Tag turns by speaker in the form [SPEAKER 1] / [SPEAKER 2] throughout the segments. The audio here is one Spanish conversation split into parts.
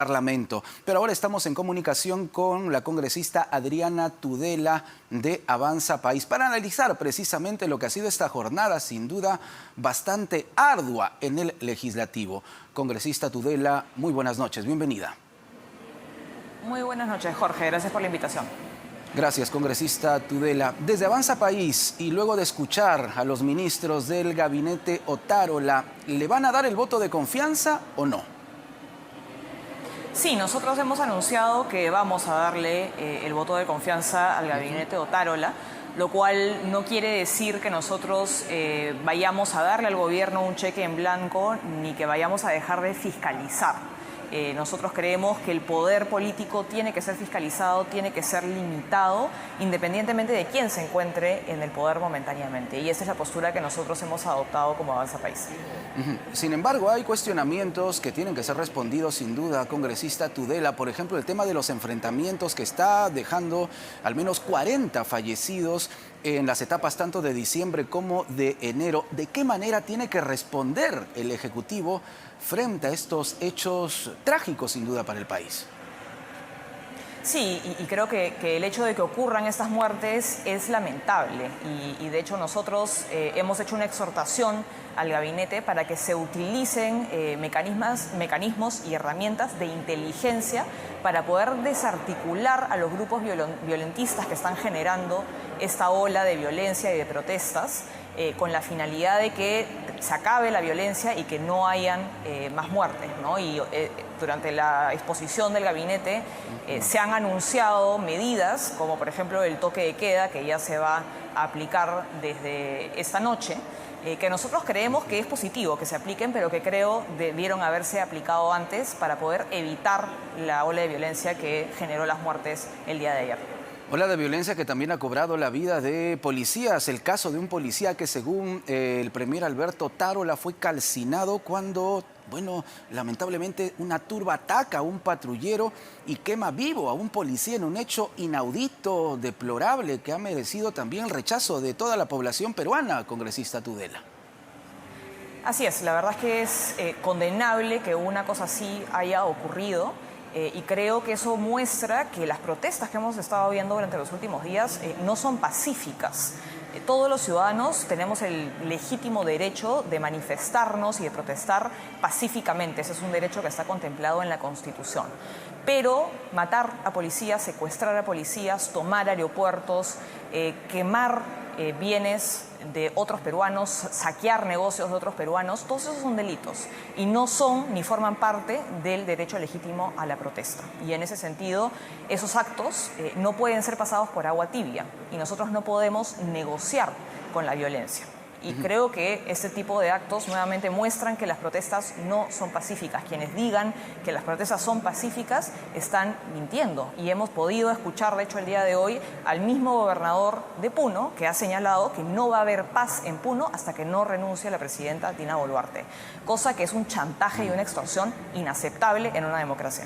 [SPEAKER 1] Parlamento. Pero ahora estamos en comunicación con la congresista Adriana Tudela de Avanza País para analizar precisamente lo que ha sido esta jornada, sin duda bastante ardua en el legislativo. Congresista Tudela, muy buenas noches, bienvenida.
[SPEAKER 2] Muy buenas noches, Jorge, gracias por la invitación.
[SPEAKER 1] Gracias, congresista Tudela. Desde Avanza País y luego de escuchar a los ministros del gabinete Otárola, ¿le van a dar el voto de confianza o no?
[SPEAKER 2] Sí, nosotros hemos anunciado que vamos a darle el voto de confianza al gabinete Otárola, lo cual no quiere decir que nosotros vayamos a darle al gobierno un cheque en blanco ni que vayamos a dejar de fiscalizar. Nosotros creemos que el poder político tiene que ser fiscalizado, tiene que ser limitado, independientemente de quién se encuentre en el poder momentáneamente. Y esa es la postura que nosotros hemos adoptado como Avanza País.
[SPEAKER 1] Sin embargo, hay cuestionamientos que tienen que ser respondidos sin duda, congresista Tudela. Por ejemplo, el tema de los enfrentamientos que está dejando al menos 40 fallecidos en las etapas tanto de diciembre como de enero. ¿De qué manera tiene que responder el Ejecutivo frente a estos hechos trágicos sin duda para el país?
[SPEAKER 2] Sí, y creo que el hecho de que ocurran estas muertes es lamentable y de hecho nosotros hemos hecho una exhortación al gabinete para que se utilicen mecanismos y herramientas de inteligencia para poder desarticular a los grupos violentistas que están generando esta ola de violencia y de protestas con la finalidad de que se acabe la violencia y que no hayan más muertes, ¿no? Y durante la exposición del gabinete se han anunciado medidas como por ejemplo el toque de queda que ya se va a aplicar desde esta noche, que nosotros creemos que es positivo que se apliquen, pero que creo debieron haberse aplicado antes para poder evitar la ola de violencia que generó las muertes el día de ayer.
[SPEAKER 1] Ola de violencia que también ha cobrado la vida de policías. El caso de un policía que según el premier Alberto Otárola fue calcinado cuando, bueno, lamentablemente una turba ataca a un patrullero y quema vivo a un policía en un hecho inaudito, deplorable, que ha merecido también el rechazo de toda la población peruana, congresista Tudela.
[SPEAKER 2] Así es, la verdad es que es condenable que una cosa así haya ocurrido. Y creo que eso muestra que las protestas que hemos estado viendo durante los últimos días no son pacíficas. Todos los ciudadanos tenemos el legítimo derecho de manifestarnos y de protestar pacíficamente. Ese es un derecho que está contemplado en la Constitución. Pero matar a policías, secuestrar a policías, tomar aeropuertos, quemar bienes de otros peruanos, saquear negocios de otros peruanos, todos esos son delitos y no son ni forman parte del derecho legítimo a la protesta. Y en ese sentido, esos actos no pueden ser pasados por agua tibia y nosotros no podemos negociar con la violencia. Y creo que este tipo de actos nuevamente muestran que las protestas no son pacíficas. Quienes digan que las protestas son pacíficas están mintiendo. Y hemos podido escuchar, de hecho, el día de hoy al mismo gobernador de Puno que ha señalado que no va a haber paz en Puno hasta que no renuncie la presidenta Dina Boluarte. Cosa que es un chantaje y una extorsión inaceptable en una democracia.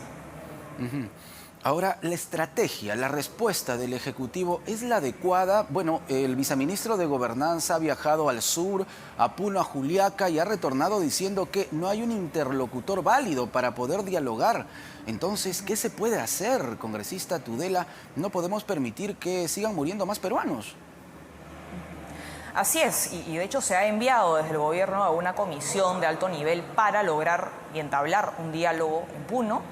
[SPEAKER 2] Ahora, la estrategia, la respuesta del Ejecutivo, ¿es la adecuada?
[SPEAKER 1] Bueno, el viceministro de Gobernanza ha viajado al sur, a Puno, a Juliaca y ha retornado diciendo que no hay un interlocutor válido para poder dialogar. Entonces, ¿qué se puede hacer, congresista Tudela? No podemos permitir que sigan muriendo más peruanos.
[SPEAKER 2] Así es, y de hecho se ha enviado desde el gobierno a una comisión de alto nivel para lograr y entablar un diálogo en Puno.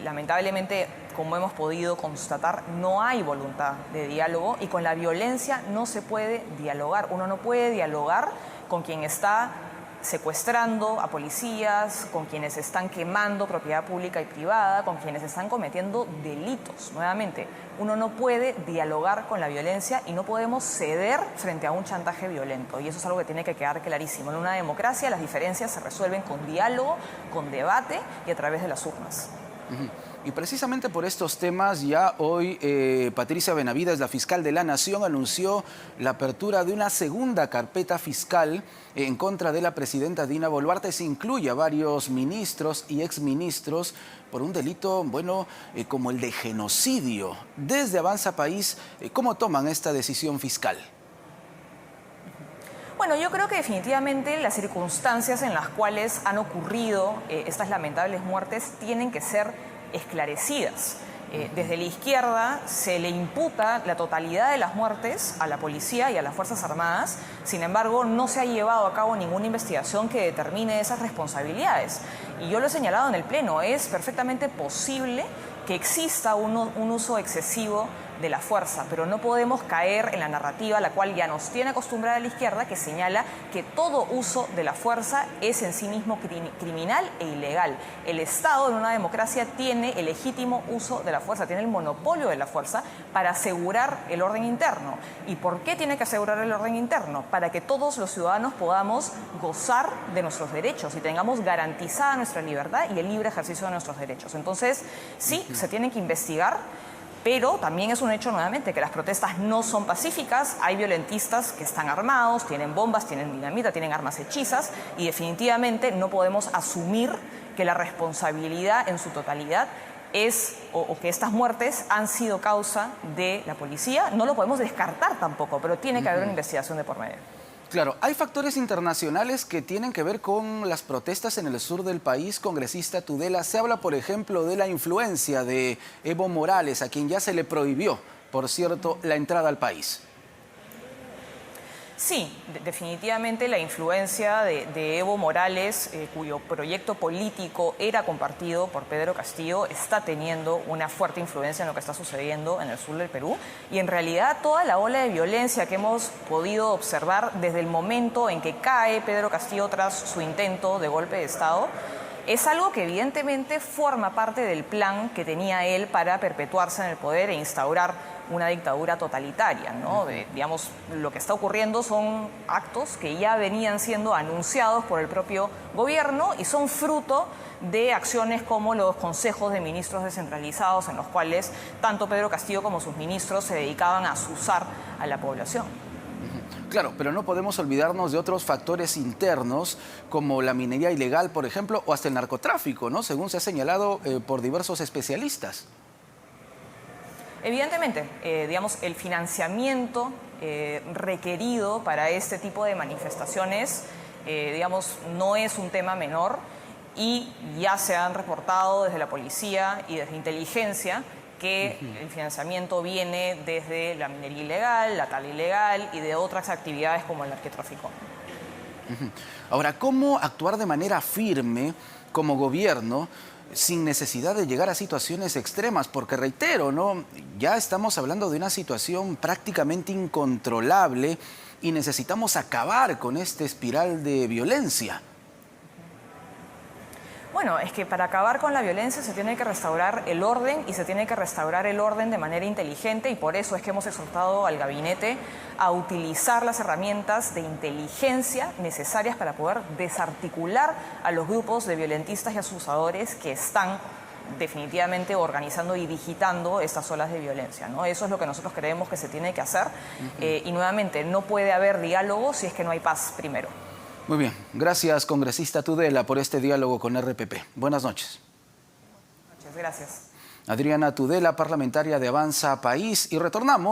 [SPEAKER 2] Lamentablemente, como hemos podido constatar, no hay voluntad de diálogo y con la violencia no se puede dialogar. Uno no puede dialogar con quien está secuestrando a policías, con quienes están quemando propiedad pública y privada, con quienes están cometiendo delitos. Nuevamente, uno no puede dialogar con la violencia y no podemos ceder frente a un chantaje violento. Y eso es algo que tiene que quedar clarísimo. En una democracia las diferencias se resuelven con diálogo, con debate y a través de las urnas.
[SPEAKER 1] Y precisamente por estos temas, ya hoy Patricia Benavides, la fiscal de la Nación, anunció la apertura de una segunda carpeta fiscal en contra de la presidenta Dina Boluarte. Se incluye a varios ministros y exministros por un delito, bueno, como el de genocidio. Desde Avanza País, ¿cómo toman esta decisión fiscal?
[SPEAKER 2] Bueno, yo creo que definitivamente las circunstancias en las cuales han ocurrido estas lamentables muertes tienen que ser esclarecidas. Desde la izquierda se le imputa la totalidad de las muertes a la policía y a las Fuerzas Armadas. Sin embargo, no se ha llevado a cabo ninguna investigación que determine esas responsabilidades. Y yo lo he señalado en el Pleno, es perfectamente posible que exista un uso excesivo de la fuerza, pero no podemos caer en la narrativa a la cual ya nos tiene acostumbrada la izquierda, que señala que todo uso de la fuerza es en sí mismo criminal e ilegal. El Estado en una democracia tiene el legítimo uso de la fuerza, tiene el monopolio de la fuerza para asegurar el orden interno. ¿Y por qué tiene que asegurar el orden interno? Para que todos los ciudadanos podamos gozar de nuestros derechos y tengamos garantizada nuestra libertad y el libre ejercicio de nuestros derechos. Entonces, sí, se tiene que investigar. Pero también es un hecho nuevamente que las protestas no son pacíficas, hay violentistas que están armados, tienen bombas, tienen dinamita, tienen armas hechizas y definitivamente no podemos asumir que la responsabilidad en su totalidad es o que estas muertes han sido causa de la policía. No lo podemos descartar tampoco, pero tiene que haber una investigación de por medio.
[SPEAKER 1] Claro, hay factores internacionales que tienen que ver con las protestas en el sur del país. Congresista Tudela, se habla, por ejemplo, de la influencia de Evo Morales, a quien ya se le prohibió, por cierto, la entrada al país.
[SPEAKER 2] Sí, definitivamente la influencia de Evo Morales, cuyo proyecto político era compartido por Pedro Castillo, está teniendo una fuerte influencia en lo que está sucediendo en el sur del Perú. Y en realidad toda la ola de violencia que hemos podido observar desde el momento en que cae Pedro Castillo tras su intento de golpe de Estado, es algo que evidentemente forma parte del plan que tenía él para perpetuarse en el poder e instaurar una dictadura totalitaria, ¿no? Digamos, lo que está ocurriendo son actos que ya venían siendo anunciados por el propio gobierno y son fruto de acciones como los consejos de ministros descentralizados en los cuales tanto Pedro Castillo como sus ministros se dedicaban a azuzar a la población.
[SPEAKER 1] Claro, pero no podemos olvidarnos de otros factores internos como la minería ilegal, por ejemplo, o hasta el narcotráfico, ¿no? Según se ha señalado por diversos especialistas.
[SPEAKER 2] Evidentemente, digamos, el financiamiento requerido para este tipo de manifestaciones, digamos, no es un tema menor y ya se han reportado desde la policía y desde inteligencia que el financiamiento viene desde la minería ilegal, la tala ilegal y de otras actividades como el narcotráfico.
[SPEAKER 1] Ahora, ¿cómo actuar de manera firme como gobierno sin necesidad de llegar a situaciones extremas? Porque reitero, ¿no? Ya estamos hablando de una situación prácticamente incontrolable y necesitamos acabar con esta espiral de violencia.
[SPEAKER 2] Bueno, es que para acabar con la violencia se tiene que restaurar el orden y se tiene que restaurar el orden de manera inteligente y por eso es que hemos exhortado al gabinete a utilizar las herramientas de inteligencia necesarias para poder desarticular a los grupos de violentistas y abusadores que están definitivamente organizando y digitando estas olas de violencia, ¿no? Eso es lo que nosotros creemos que se tiene que hacer y nuevamente no puede haber diálogo si es que no hay paz primero.
[SPEAKER 1] Muy bien, gracias congresista Tudela por este diálogo con RPP. Buenas noches.
[SPEAKER 2] Muchas gracias.
[SPEAKER 1] Adriana Tudela, parlamentaria de Avanza País, y retornamos.